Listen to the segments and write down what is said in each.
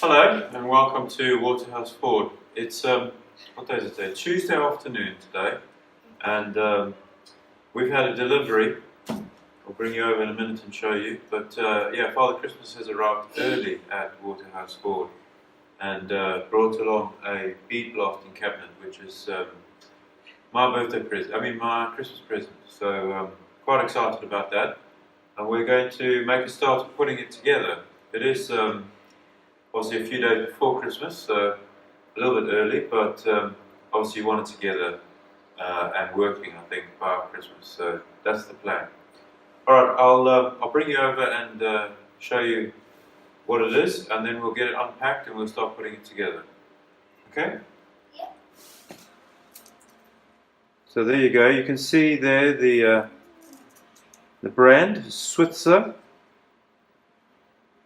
Hello and welcome to Waterhouse Forde. It's what day is it today? Tuesday afternoon today, and we've had a delivery. I'll bring you over in a minute and show you. But yeah, Father Christmas has arrived early at Waterhouse Forde and brought along a bead blasting cabinet, which is my birthday present. I mean my Christmas present. So quite excited about that, and we're going to make a start of putting it together. It is. Obviously a few days before Christmas, so a little bit early, but obviously you want it together and working, I think, by Christmas. So that's the plan. All right, I'll bring you over and show you what it is, and then we'll get it unpacked and we'll start putting it together. Okay? Yeah. So there you go. You can see there the brand, Switzer.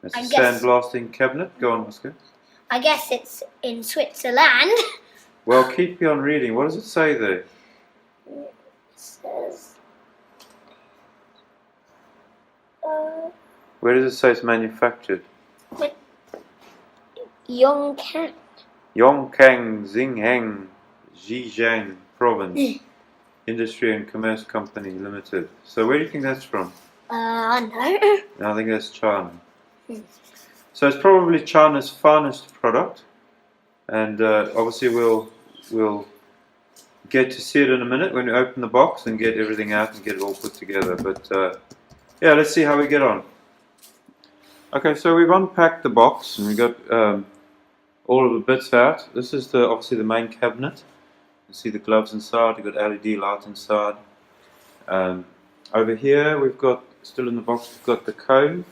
It's a sandblasting cabinet. Go on, Oscar. I guess it's in Switzerland. Well, keep on reading. What does it say there? It says... Where does it say it's manufactured? Yongkang. Yongkang, Xinjiang, Zhejiang Province, Industry and Commerce Company Limited. So where do you think that's from? I know. I think that's China. So it's probably China's finest product, and obviously we'll get to see it in a minute when we open the box and get everything out and get it all put together. But yeah, let's see how we get on. Okay, so we've unpacked the box and we got all of the bits out. This is obviously the main cabinet. You see the gloves inside. You've got LED light inside. Over here we've got, still in the box, we've got the cone.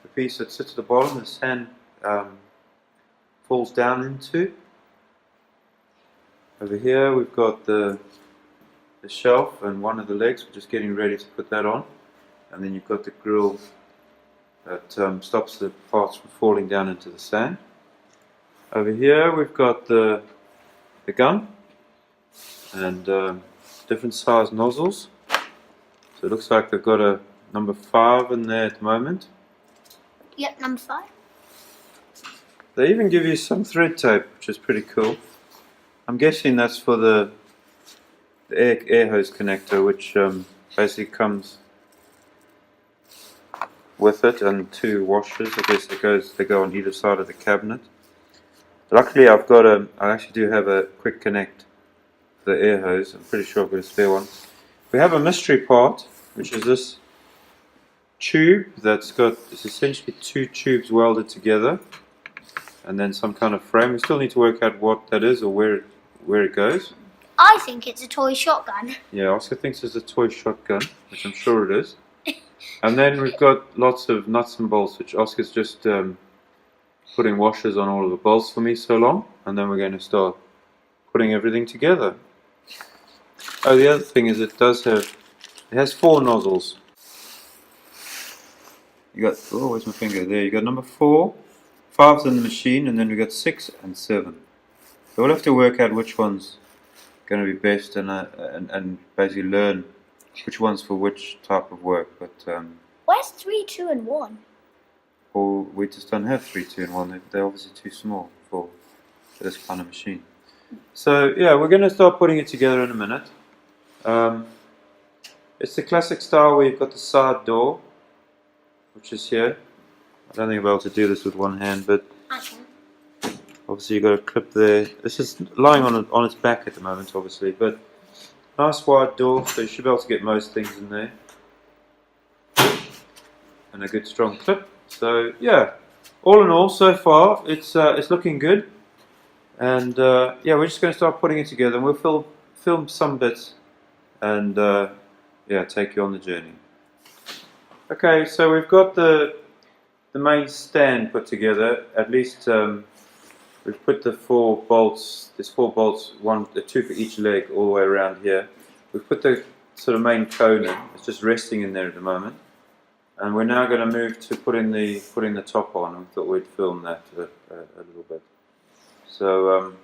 The piece that sits at the bottom, the sand falls down into. Over here we've got the shelf and one of the legs. We're just getting ready to put that on. And then you've got the grill that stops the parts from falling down into the sand. Over here we've got the gun and different size nozzles. So it looks like they've got a number 5 in there at the moment. Yep, number 5. They even give you some thread tape, which is pretty cool. I'm guessing that's for the air hose connector, which basically comes with it, and 2 washers. I guess they go on either side of the cabinet. Luckily, I actually do have a quick connect for the air hose. I'm pretty sure I've got a spare one. We have a mystery part, which is this tube that's got, it's essentially 2 tubes welded together and then some kind of frame. We still need to work out what that is or where it goes. I think it's a toy shotgun. Yeah, Oscar thinks it's a toy shotgun, which I'm sure it is. And then we've got lots of nuts and bolts, which Oscar's just putting washers on all of the bolts for me so long, and then we're going to start putting everything together. Oh, the other thing is it has 4 nozzles. You got, oh, where's my finger? There, you got number 4, 5's in the machine, and then we got 6 and 7. So we'll have to work out which one's going to be best and basically learn which one's for which type of work. But Where's 3, 2, and 1? or we just don't have 3, 2, and 1. They're obviously too small for this kind of machine. So yeah, we're going to start putting it together in a minute. It's the classic style where you've got the side door, which is here. I don't think I'll be able to do this with one hand, but I can. obviously you've got a clip there. This is lying on its back at the moment, obviously, but nice wide door, so you should be able to get most things in there. And a good strong clip. So yeah, all in all, so far it's looking good. And yeah, we're just going to start putting it together, and we'll film some bits and yeah, take you on the journey. Okay, so we've got the main stand put together. At least we've put the 4 bolts. There's 4 bolts, 2 for each leg, all the way around here. We've put the sort of main cone in. It's just resting in there at the moment, and we're now going to move to putting the top on. We thought we'd film that a little bit. So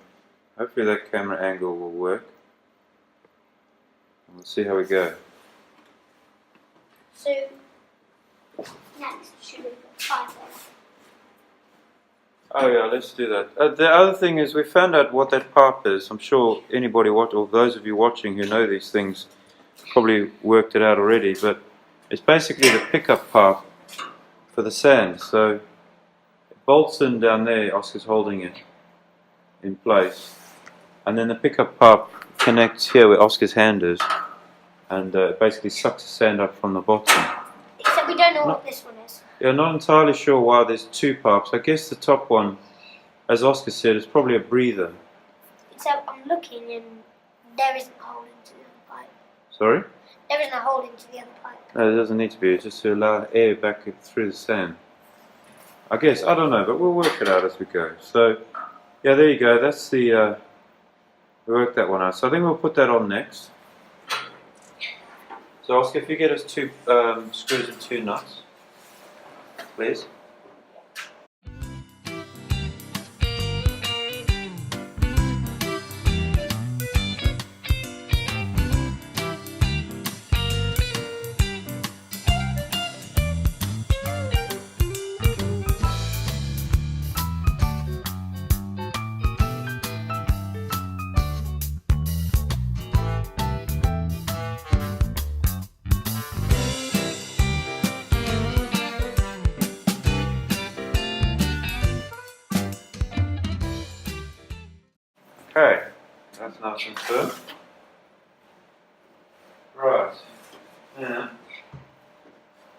hopefully that camera angle will work. We'll see how we go. So next should we put 5 there? Oh yeah, let's do that. The other thing is we found out what that pipe is. I'm sure anybody, or those of you watching who know these things, probably worked it out already. But it's basically the pickup pipe for the sand. So it bolts in down there. Oscar's holding it in place, and then the pickup pipe connects here where Oscar's hand is, and it basically sucks the sand up from the bottom. Except we don't know what this one is. Yeah, not entirely sure why there's two pipes. I guess the top one, as Oscar said, is probably a breather. Except I'm looking and there isn't a hole into the other pipe. Sorry? There isn't a hole into the other pipe. No, there doesn't need to be. It's just to allow air back through the sand. I guess, I don't know, but we'll work it out as we go. So, yeah, there you go. That's the, we worked that one out. So I think we'll put that on next. So Oscar, if you get us two screws and two nuts, please. Okay, that's nice and firm. Right, yeah.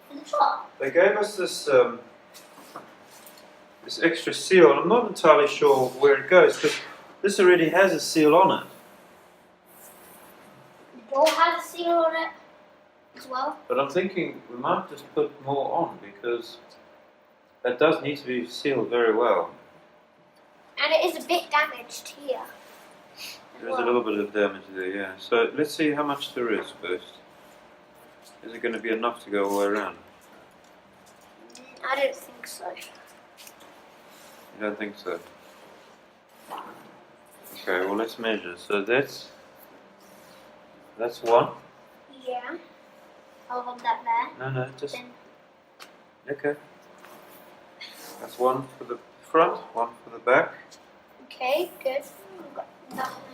For the top? They gave us this this extra seal, and I'm not entirely sure where it goes because this already has a seal on it. The door has a seal on it as well. But I'm thinking we might just put more on because that does need to be sealed very well. And it is a bit damaged here. There's a little bit of damage there, yeah. So let's see how much there is first. Is it going to be enough to go all the way around? I don't think so. You don't think so? Okay, well let's measure. So that's one. Yeah. I'll hold that there. No, just Then okay. That's one for the front, one for the back, okay, good. We've got that in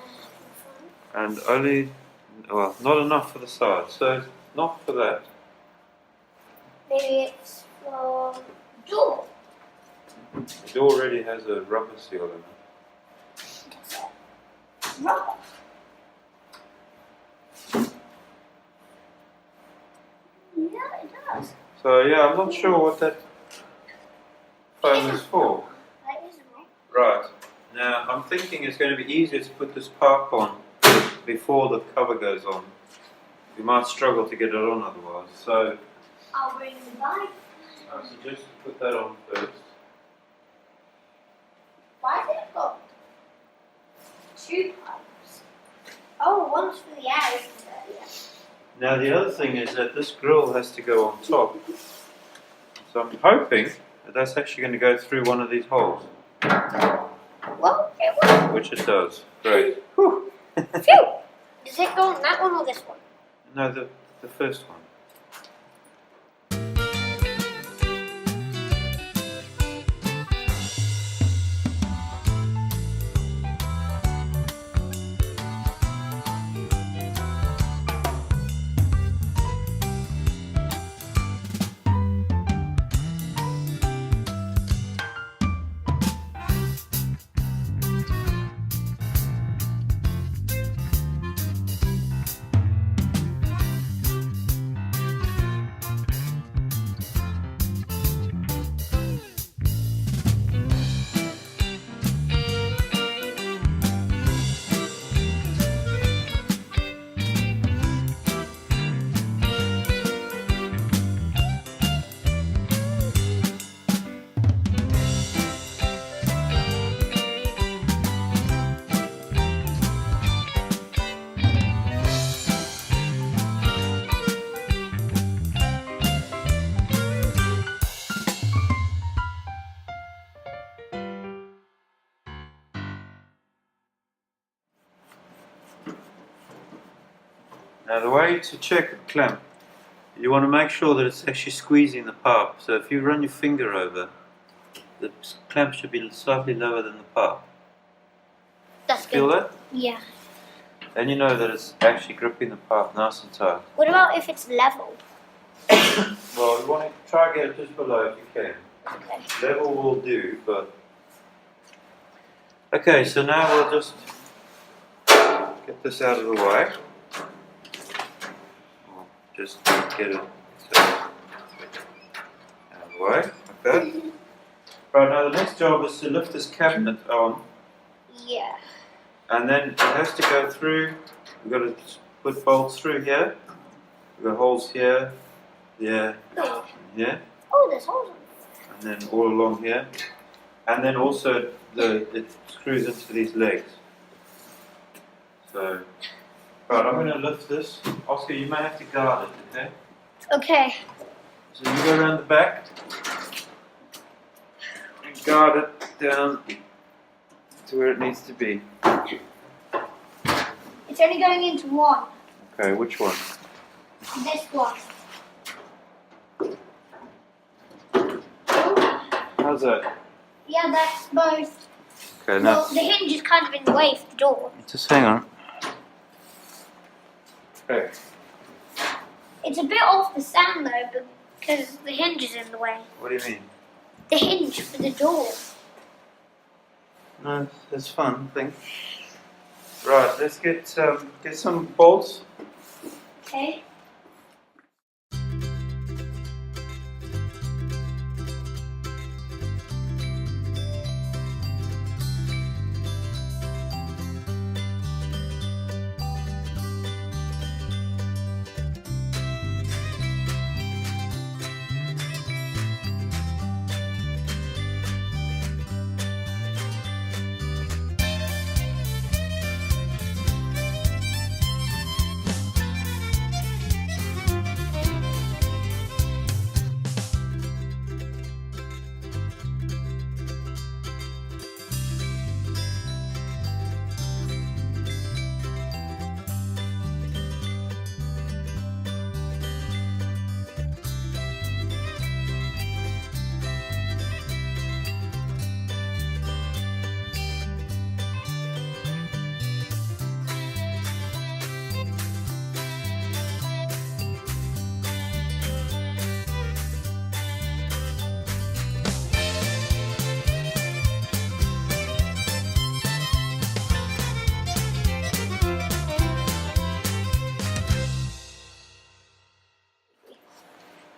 and only, well, not enough for the side. So not for that. front. Maybe it's for the door. The door already has a rubber seal in it. Rubber. Yeah, it does. So yeah, I'm not sure what that foam is for. That is wrong. Right. Now I'm thinking it's going to be easier to put this pipe on before the cover goes on. You might struggle to get it on otherwise. So I'll bring the bag. I suggest you put that on first. Why has it got two pipes? Oh, one's for the air, isn't it? Yeah. Now the other thing is that this grill has to go on top. So I'm hoping that that's actually going to go through one of these holes. Well, it will. Which it does. Great. Whew. Phew! Does it go on that one or this one? No, the first one. Now the way to check a clamp, you want to make sure that it's actually squeezing the pipe. So if you run your finger over, the clamp should be slightly lower than the part. That's Feel good. that? Yeah. Then you know that it's actually gripping the part nice and tight. What about if it's level? Well, you want to try get it just below if you can. Okay. Level will do, but... Okay, so now we'll just get this out of the way. Just get it out of the way, like that. Right, now the next job is to lift this cabinet on, Yeah. and then it has to go through. We've got to put bolts through here. We've got holes here, here, Oh, here, there's holes. and then all along here. And then also it screws into these legs. So, right, I'm going to lift this. Oscar, you may have to guard it, okay? Okay. So you go around the back and guard it down to where it needs to be. It's only going into one. Okay, which one? This one. How's that? Yeah, that's both. Okay, Well, now the hinge is kind of in the way of the door. just hang on. Okay. It's a bit off the stand though, because the hinge is in the way. What do you mean? The hinge for the door. No, it's fun, I think. Right, let's get some bolts. Okay.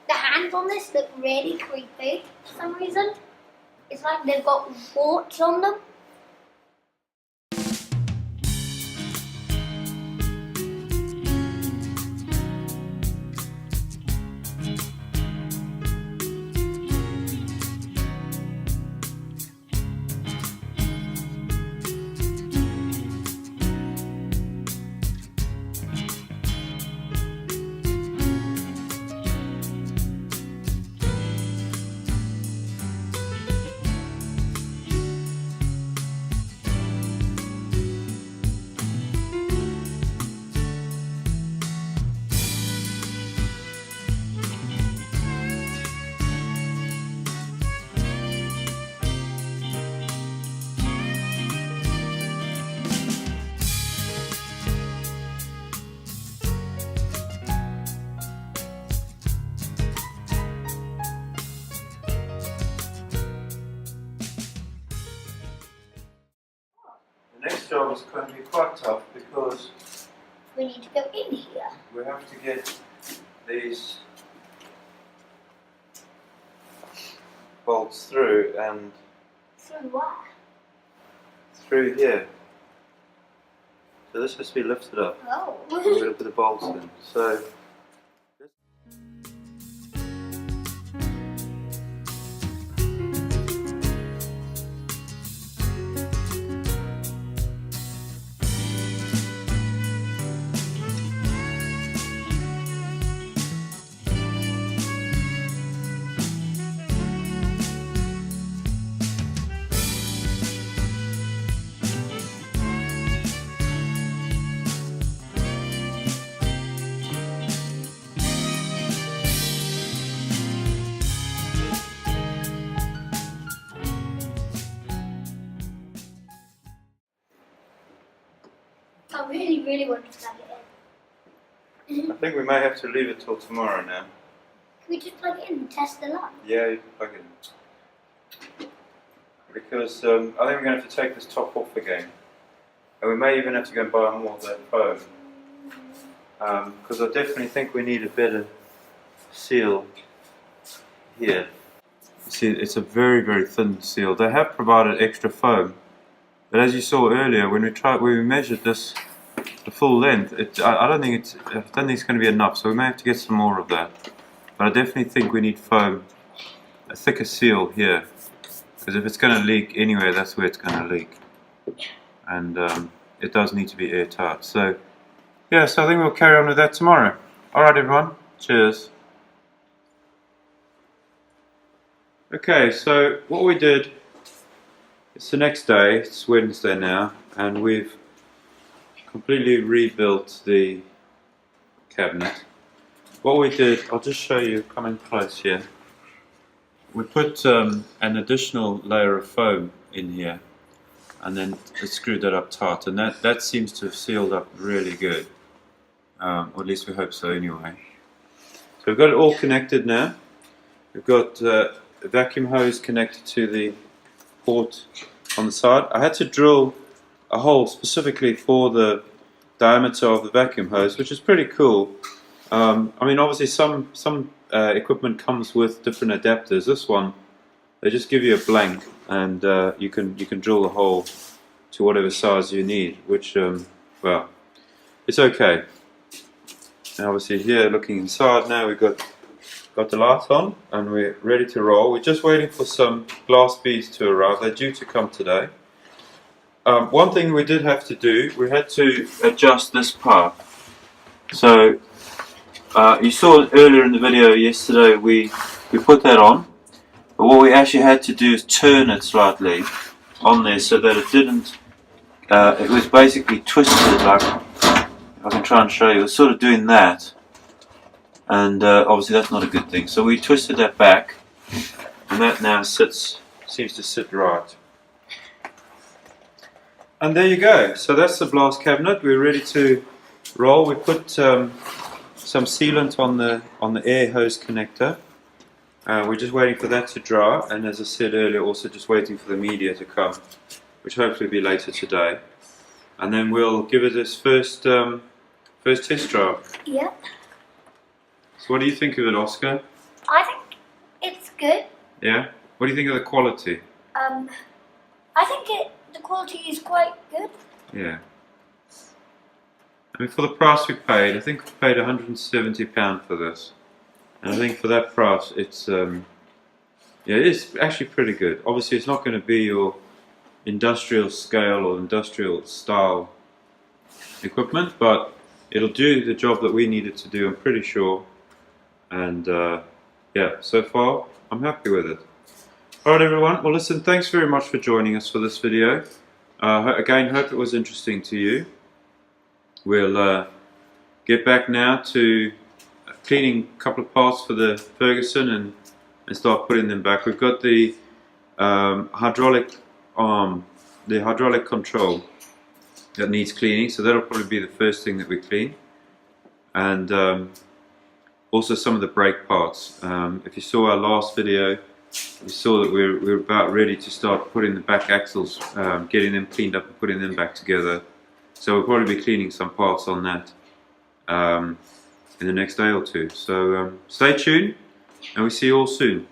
The hands on this look really creepy for some reason. It's like they've got warts on them. The next job is going to be quite tough because We need to go in here. we have to get these bolts through and Through where? through here. So this has to be lifted up. Oh. We're going to put the bolts in. So really want to plug it in. I think we may have to leave it till tomorrow now. Can we just plug it in and test the light? Yeah, you can plug it in. Because I think we're going to have to take this top off again. And we may even have to go and buy more of that foam. Because I definitely think we need a better seal here. You see, it's a very thin seal. They have provided extra foam, but as you saw earlier, when we measured this, the full length, I don't think it's going to be enough. So we may have to get some more of that. But I definitely think we need foam, a thicker seal here, because if it's going to leak anywhere, that's where it's going to leak, and it does need to be airtight. So. Yeah, so I think we'll carry on with that tomorrow. Alright everyone, cheers. Okay, so what we did, it's the next day, it's Wednesday now, and we've completely rebuilt the cabinet. What we did, I'll just show you, come in close here. We put an additional layer of foam in here, and then screwed that up tight, and that seems to have sealed up really good. Or at least we hope so anyway. So we've got it all connected now. We've got a vacuum hose connected to the port on the side. I had to drill a hole specifically for the diameter of the vacuum hose, which is pretty cool. I mean, obviously some equipment comes with different adapters. This one, they just give you a blank, and you can drill the hole to whatever size you need, which well, it's okay. And obviously here, looking inside now, we've got the light on and we're ready to roll. We're just waiting for some glass beads to arrive. They're due to come today. One thing we did have to do, we had to adjust this part. So you saw earlier in the video yesterday, we put that on, but what we actually had to do is turn it slightly on there so that it didn't, it was basically twisted, like, I can try and show you, it's sort of doing that, and obviously that's not a good thing. So we twisted that back, and that now seems to sit right. And there you go. So that's the blast cabinet. We're ready to roll. We put some sealant on the air hose connector. We're just waiting for that to dry, and as I said earlier, also just waiting for the media to come, which hopefully will be later today. And then we'll give it this first test drive. Yep. So what do you think of it, Oscar? I think it's good. Yeah? What do you think of the quality? I think the quality is quite good. Yeah. I mean, for the price we paid, I think we paid £170 for this. And I think for that price, it's yeah, it's actually pretty good. Obviously, it's not going to be your industrial scale or industrial style equipment, but it'll do the job that we needed to do, I'm pretty sure. And yeah, so far I'm happy with it. Alright everyone, well listen, thanks very much for joining us for this video. Again, hope it was interesting to you. We'll get back now to cleaning a couple of parts for the Ferguson and start putting them back. We've got the hydraulic arm, the hydraulic control that needs cleaning, so that'll probably be the first thing that we clean. And also some of the brake parts. If you saw our last video, you saw that we're about ready to start putting the back axles, getting them cleaned up and putting them back together. So we'll probably be cleaning some parts on that in the next day or two. So stay tuned, and we'll see you all soon.